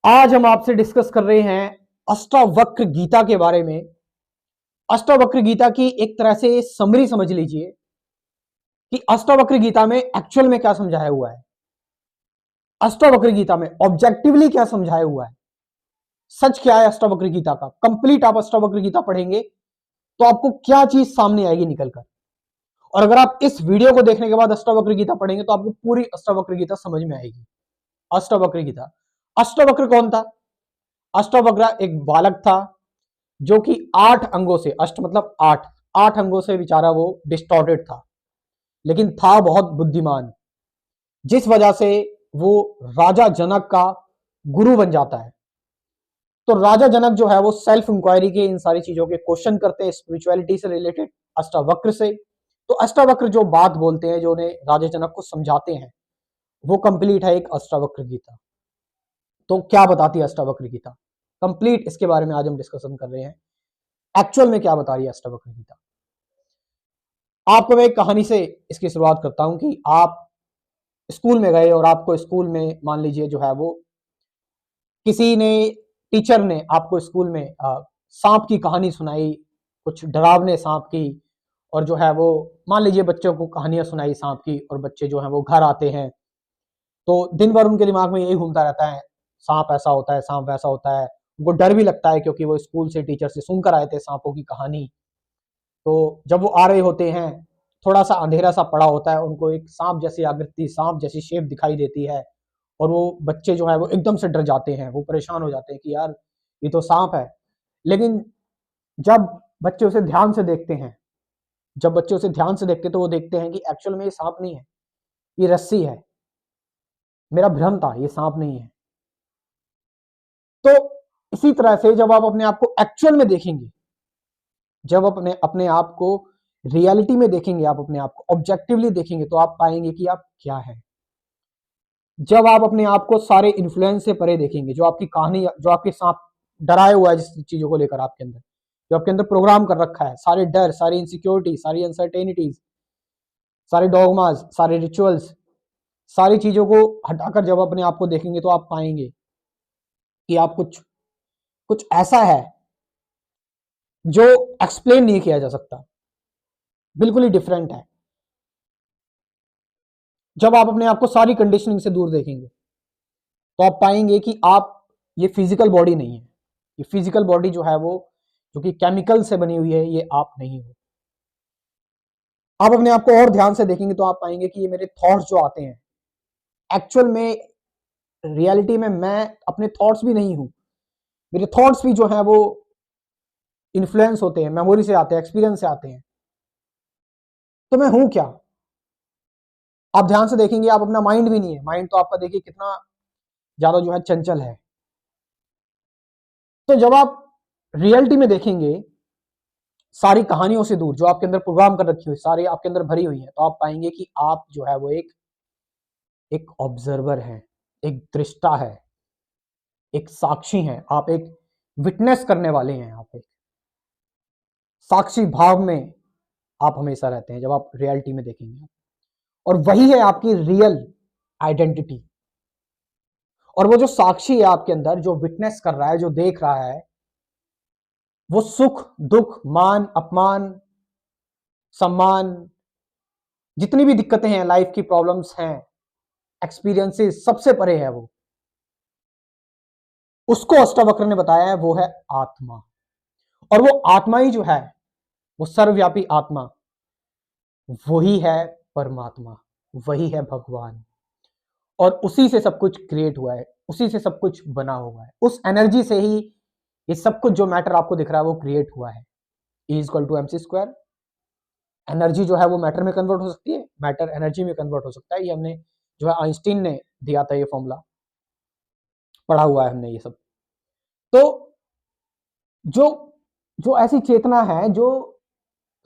आज हम आपसे डिस्कस कर रहे हैं अष्टावक्र गीता के बारे में। अष्टावक्र गीता की एक तरह से समरी समझ लीजिए कि अष्टावक्र गीता में एक्चुअल में क्या समझाया हुआ है, अष्टावक्र गीता में ऑब्जेक्टिवली क्या समझाया हुआ है, सच क्या है अष्टावक्र गीता का। कंप्लीट आप अष्टावक्र गीता पढ़ेंगे तो आपको क्या चीज सामने आएगी निकलकर। और अगर आप इस वीडियो को देखने के बाद अष्टावक्र गीता पढ़ेंगे तो आपको पूरी अष्टावक्र गीता समझ में आएगी। अष्टावक्र गीता, अष्टावक्र कौन था? अष्टावक्र एक बालक था जो कि 8 अंगों से, अष्ट मतलब 8 अंगों से बेचारा वो डिस्टॉर्टेड था, लेकिन था बहुत बुद्धिमान, जिस वजह से वो राजा जनक का गुरु बन जाता है। तो राजा जनक जो है वो सेल्फ इंक्वायरी के इन सारी चीजों के क्वेश्चन करते हैं स्पिरिचुअलिटी से रिलेटेड अष्टावक्र से। तो अष्टावक्र जो बात बोलते हैं, जो उन्हें राजा जनक को समझाते हैं, वो कंप्लीट है एक अष्टावक्र गीता। तो क्या बताती है अष्टावक्र गीता, कंप्लीट इसके बारे में आज हम डिस्कशन कर रहे हैं। एक्चुअल में क्या बता रही है अष्टावक्र गीता। आपको मैं एक कहानी से इसकी शुरुआत करता हूं कि आप स्कूल में गए और आपको स्कूल में मान लीजिए जो है वो किसी ने, टीचर ने आपको स्कूल में सांप की कहानी सुनाई, कुछ डरावने सांप की, और जो है वो मान लीजिए बच्चों को कहानियां सुनाई सांप की, और बच्चे जो है वो घर आते हैं तो दिन भर उनके दिमाग में यही घूमता रहता है, सांप ऐसा होता है, सांप वैसा होता है। उनको डर भी लगता है क्योंकि वो स्कूल से, टीचर से सुनकर आए थे सांपों की कहानी। तो जब वो आ रहे होते हैं, थोड़ा सा अंधेरा सा पड़ा होता है, उनको एक सांप जैसी आकृति, सांप जैसी शेप दिखाई देती है, और वो बच्चे जो है वो एकदम से डर जाते हैं, वो परेशान हो जाते हैं कि यार ये तो सांप है। लेकिन जब बच्चे उसे ध्यान से देखते हैं, जब बच्चे उसे ध्यान से देखते तो वो देखते हैं कि एक्चुअल में ये सांप नहीं है, ये रस्सी है, मेरा भ्रम था, ये सांप नहीं है। तो इसी तरह से जब आप अपने आप को एक्चुअल में देखेंगे, जब अपने अपने आप को रियलिटी में देखेंगे, आप अपने आप को ऑब्जेक्टिवली देखेंगे, तो आप पाएंगे कि आप क्या है। जब आप अपने आप को सारे इन्फ्लुएंस से परे देखेंगे, जो आपकी कहानी, जो आपके सांप डराया हुआ है जिस चीजों को लेकर आपके अंदर, जो आपके अंदर प्रोग्राम कर रखा है, सारे डर, सारी इनसिक्योरिटी, सारी अनसर्टेनिटीज, सारे डॉगमास, सारे रिचुअल्स, सारी चीजों को हटाकर जब अपने आप को देखेंगे तो आप पाएंगे कि आप कुछ कुछ ऐसा है जो एक्सप्लेन नहीं किया जा सकता, बिल्कुल ही डिफरेंट है। जब आप अपने आप को सारी कंडीशनिंग से दूर देखेंगे तो आप पाएंगे कि आप, ये फिजिकल बॉडी नहीं है, ये फिजिकल बॉडी जो है वो, जो कि केमिकल से बनी हुई है, ये आप नहीं हो। आप अपने आप को और ध्यान से देखेंगे तो आप पाएंगे कि ये मेरे थॉट्स जो आते हैं, एक्चुअल में रियलिटी में मैं अपने थॉट्स भी नहीं हूं, मेरे थॉट्स भी जो है वो इन्फ्लुएंस होते हैं, मेमोरी से आते हैं, एक्सपीरियंस से आते हैं। तो मैं हूं क्या? आप ध्यान से देखेंगे, आप अपना माइंड भी नहीं है, माइंड तो आपका देखिए कितना ज्यादा जो है चंचल है। तो जब आप रियलिटी में देखेंगे, सारी कहानियों से दूर, जो आपके अंदर प्रोग्राम कर रखी हुई, सारी आपके अंदर भरी हुई है, तो आप पाएंगे कि आप जो है वो एक एक ऑब्जर्वर है, एक दृष्टा है, एक साक्षी है, आप एक विटनेस करने वाले हैं, आप एक साक्षी भाव में आप हमेशा रहते हैं जब आप रियलिटी में देखेंगे। और वही है आपकी रियल आइडेंटिटी। और वो जो साक्षी है आपके अंदर, जो विटनेस कर रहा है, जो देख रहा है, वो सुख दुख, मान अपमान, सम्मान, जितनी भी दिक्कतें हैं, लाइफ की प्रॉब्लम्स हैं, एक्सपीरियंसेस, सबसे परे है वो। उसको अष्टावक्र ने बताया है, वो है आत्मा। और वो आत्मा ही जो है, वो सर्वव्यापी आत्मा, वही है परमात्मा, वही है भगवान। और उसी से सब कुछ क्रिएट हुआ है, उसी से सब कुछ बना हुआ है, उस एनर्जी से ही ये सब कुछ जो मैटर आपको दिख रहा है वो क्रिएट हुआ है। E equal to MC square. Energy जो है वो मैटर में कन्वर्ट हो सकती है, मैटर एनर्जी में कन्वर्ट हो सकता है। ये हमने जो है आइंस्टीन ने दिया था, ये फॉर्मूला पढ़ा हुआ है हमने ये सब। तो जो जो ऐसी चेतना है जो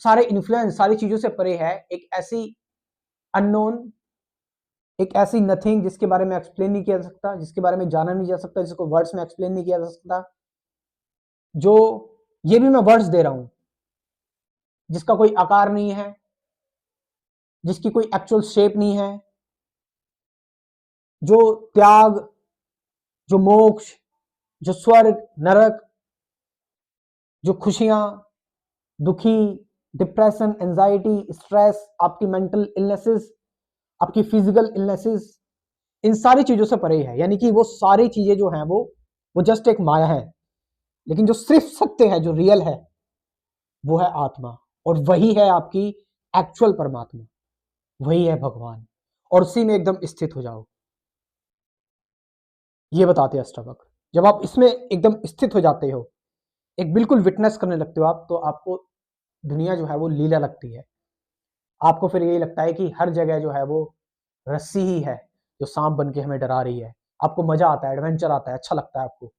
सारे इन्फ्लुएंस, सारी चीजों से परे है, एक ऐसी अननोन, एक ऐसी नथिंग जिसके बारे में एक्सप्लेन नहीं किया जा सकता, जिसके बारे में जाना नहीं जा सकता, जिसको वर्ड्स में एक्सप्लेन नहीं किया जा सकता, जो, ये भी मैं वर्ड्स दे रहा हूं, जिसका कोई आकार नहीं है, जिसकी कोई एक्चुअल शेप नहीं है, जो त्याग, जो मोक्ष, जो स्वर्ग, नरक, जो खुशियां, दुखी, डिप्रेशन, एंजाइटी, स्ट्रेस, आपकी मेंटल इलनेसेस, आपकी फिजिकल इलनेसेस, इन सारी चीजों से परे है। यानी कि वो सारी चीजें जो हैं वो जस्ट एक माया है। लेकिन जो सिर्फ सत्य है, जो रियल है, वो है आत्मा। और वही है आपकी एक्चुअल परमात्मा, वही है भगवान। और उसी में एकदम स्थित हो जाओ, ये बताते हैं अष्टावक्र। जब आप इसमें एकदम स्थित हो जाते हो, एक बिल्कुल विटनेस करने लगते हो आप, तो आपको दुनिया जो है वो लीला लगती है। आपको फिर यही लगता है कि हर जगह जो है वो रस्सी ही है जो सांप बन के हमें डरा रही है। आपको मजा आता है, एडवेंचर आता है, अच्छा लगता है आपको।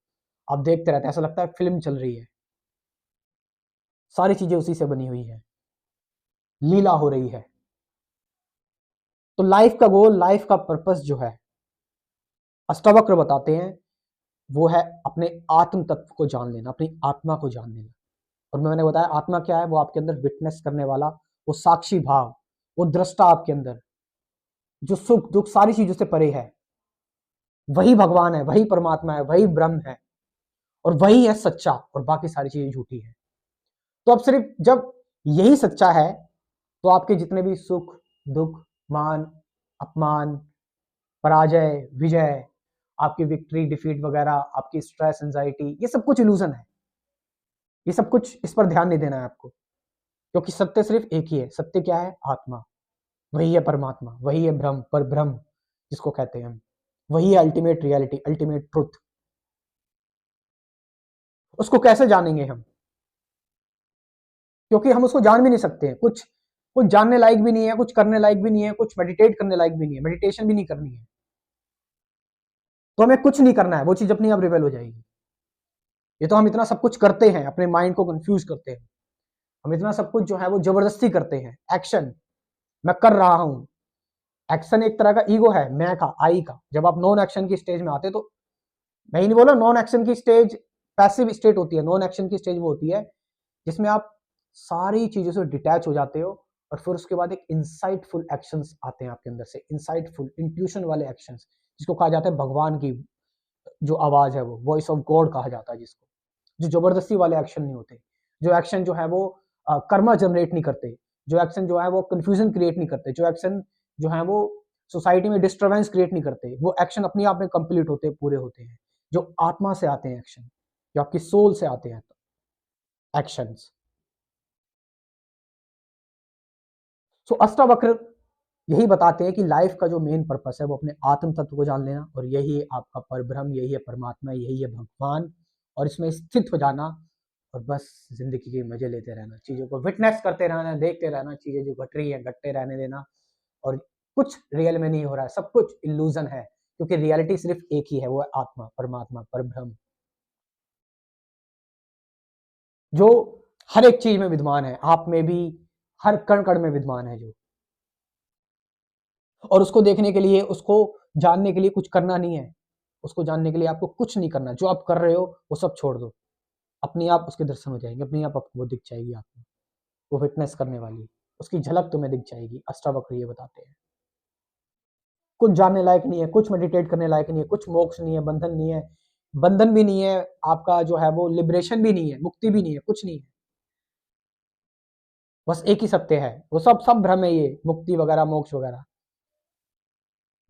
आप देखते रहते हैं, ऐसा लगता है फिल्म चल रही है। सारी चीजें उसी से बनी हुई है, लीला हो रही है। तो लाइफ का गोल, लाइफ का पर्पस जो है, अष्टावक्र बताते हैं, वो है अपने आत्म तत्व को जान लेना, अपनी आत्मा को जान लेना। और मैंने बताया आत्मा क्या है, वो आपके अंदर विटनेस करने वाला, वो साक्षी भाव, वो दृष्टा आपके अंदर, जो सुख दुख सारी चीजों से परे है, वही भगवान है, वही परमात्मा है, वही ब्रह्म है। और वही है सच्चा, और बाकी सारी चीजें झूठी है। तो अब सिर्फ जब यही सच्चा है, तो आपके जितने भी सुख दुख, मान अपमान, पराजय विजय, आपकी विक्ट्री डिफीट वगैरह, आपकी स्ट्रेस एंजाइटी, ये सब कुछ इल्यूजन है। ये सब कुछ, इस पर ध्यान नहीं देना है आपको, क्योंकि सत्य सिर्फ एक ही है। सत्य क्या है? आत्मा। वही है परमात्मा, वही है ब्रह्म, पर ब्रह्म जिसको कहते हैं हम, वही है अल्टीमेट रियलिटी, अल्टीमेट ट्रुथ। उसको कैसे जानेंगे हम? क्योंकि हम उसको जान भी नहीं सकते हैं। कुछ कुछ जानने लायक भी नहीं है, कुछ करने लायक भी नहीं है, कुछ मेडिटेट करने लायक भी नहीं है, मेडिटेशन भी नहीं करनी है। तो हमें कुछ नहीं करना है, वो चीज अपनी आप रिवेल हो जाएगी। ये तो हम इतना सब कुछ करते हैं, अपने माइंड को कंफ्यूज करते हैं। हम इतना सब कुछ जो है वो जबरदस्ती करते हैं। एक्शन, मैं कर रहा हूं। एक्शन एक तरह का ईगो है, मैं का, आई का। जब आप नॉन एक्शन की स्टेज में आते, तो मैं ही नहीं बोला, नॉन एक्शन की स्टेज पैसिव स्टेट होती है। नॉन एक्शन की स्टेज वो होती है जिसमें आप सारी चीजों से डिटैच हो जाते हो, और फिर उसके बाद एक इंसाइटफुल एक्शंस आते हैं आपके अंदर से, इंसाइटफुल इंट्यूशन वाले एक्शंस, जिसको कहा जाता है भगवान की जो आवाज है, वो वॉइस ऑफ गॉड कहा जाता है जिसको। जो जबरदस्ती वाले एक्शन नहीं होते, जो एक्शन जो है वो कर्मा जनरेट नहीं करते, जो एक्शन जो है वो कंफ्यूजन क्रिएट नहीं करते, जो एक्शन जो है वो सोसाइटी में डिस्टर्बेंस क्रिएट नहीं करते, वो एक्शन अपने आप में कंप्लीट होते हैं, पूरे होते हैं। जो आत्मा से आते हैं एक्शन, जो आपकी सोल से आते हैं एक्शंस। सो अष्टावक्र यही बताते हैं कि लाइफ का जो मेन पर्पस है वो अपने आत्म तत्व को जान लेना, और यही है आपका परब्रह्म, यही है परमात्मा, यही है भगवान। और इसमें स्थित हो जाना, और बस जिंदगी के मजे लेते रहना, चीजों को विटनेस करते रहना, देखते रहना, चीजें जो घट रही है घटते रहने देना। और कुछ रियल में नहीं हो रहा है, सब कुछ इल्यूजन है, क्योंकि रियलिटी सिर्फ एक ही है, वो है आत्मा, परमात्मा, परब्रह्म, जो हर एक चीज में विद्यमान है, आप में भी, हर कण कण में विद्यमान है जो। और उसको देखने के लिए, उसको जानने के लिए कुछ करना नहीं है। उसको जानने के लिए आपको कुछ नहीं करना, जो आप कर रहे हो वो सब छोड़ दो। अपने आप उसके दर्शन हो जाएंगे, अपने आप आपको वो दिख जाएगी आत्मा, वो विटनेस करने वाली, उसकी झलक तुम्हें दिख जाएगी। अष्टावक्र ये बताते हैं। कुछ जानने लायक नहीं है, कुछ मेडिटेट करने लायक नहीं है, कुछ मोक्ष नहीं है, बंधन नहीं है, बंधन भी नहीं है आपका जो है वो, लिबरेशन भी नहीं है, मुक्ति भी नहीं है, कुछ नहीं है। बस एक ही सत्य है, वो सब सब भ्रम है, ये मुक्ति वगैरह मोक्ष वगैरह।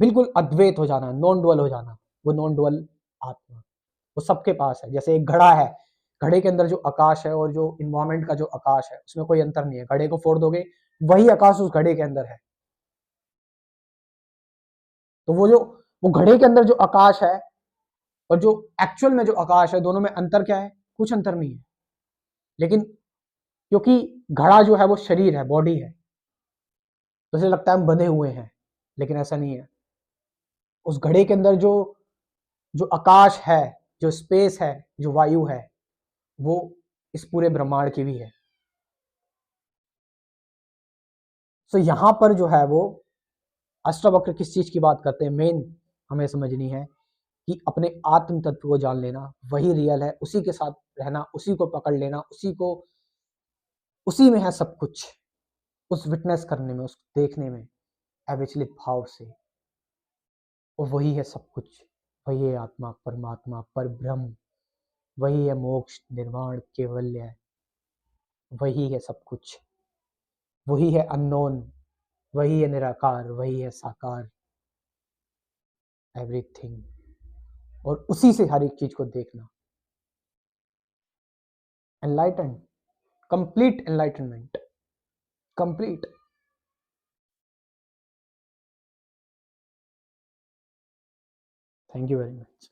बिल्कुल अद्वैत हो जाना, नॉन डुअल हो जाना, वो नॉन डुअल आत्मा, वो सबके पास है। जैसे एक घड़ा है, घड़े के अंदर जो आकाश है और जो इन्वायरमेंट का जो आकाश है, उसमें कोई अंतर नहीं है। घड़े को फोड़ दोगे, वही आकाश उस घड़े के अंदर है। तो वो घड़े के अंदर जो आकाश है और जो एक्चुअल में जो आकाश है, दोनों में अंतर क्या है? कुछ अंतर नहीं है। लेकिन क्योंकि घड़ा जो है वो शरीर है, बॉडी है, तो इसे लगता है हम बंधे हुए हैं, लेकिन ऐसा नहीं है। उस घड़े के अंदर जो जो आकाश है, जो स्पेस है, जो वायु है, वो इस पूरे ब्रह्मांड की भी है। तो यहां पर जो है वो अष्टावक्र किस चीज की बात करते हैं, मेन हमें समझनी है कि अपने आत्म तत्व को जान लेना, वही रियल है, उसी के साथ रहना, उसी को पकड़ लेना, उसी में है सब कुछ। उस विटनेस करने में, उस देखने में अविचलित भाव से, और वही है सब कुछ। वही है आत्मा, परमात्मा, पर ब्रह्म, वही है मोक्ष, निर्वाण, कैवल्य, वही है सब कुछ, वही है अननोन, वही है निराकार, वही है साकार, एवरीथिंग, और उसी से हर एक चीज को देखना। Enlighten, complete enlightenment, complete. Thank you very much.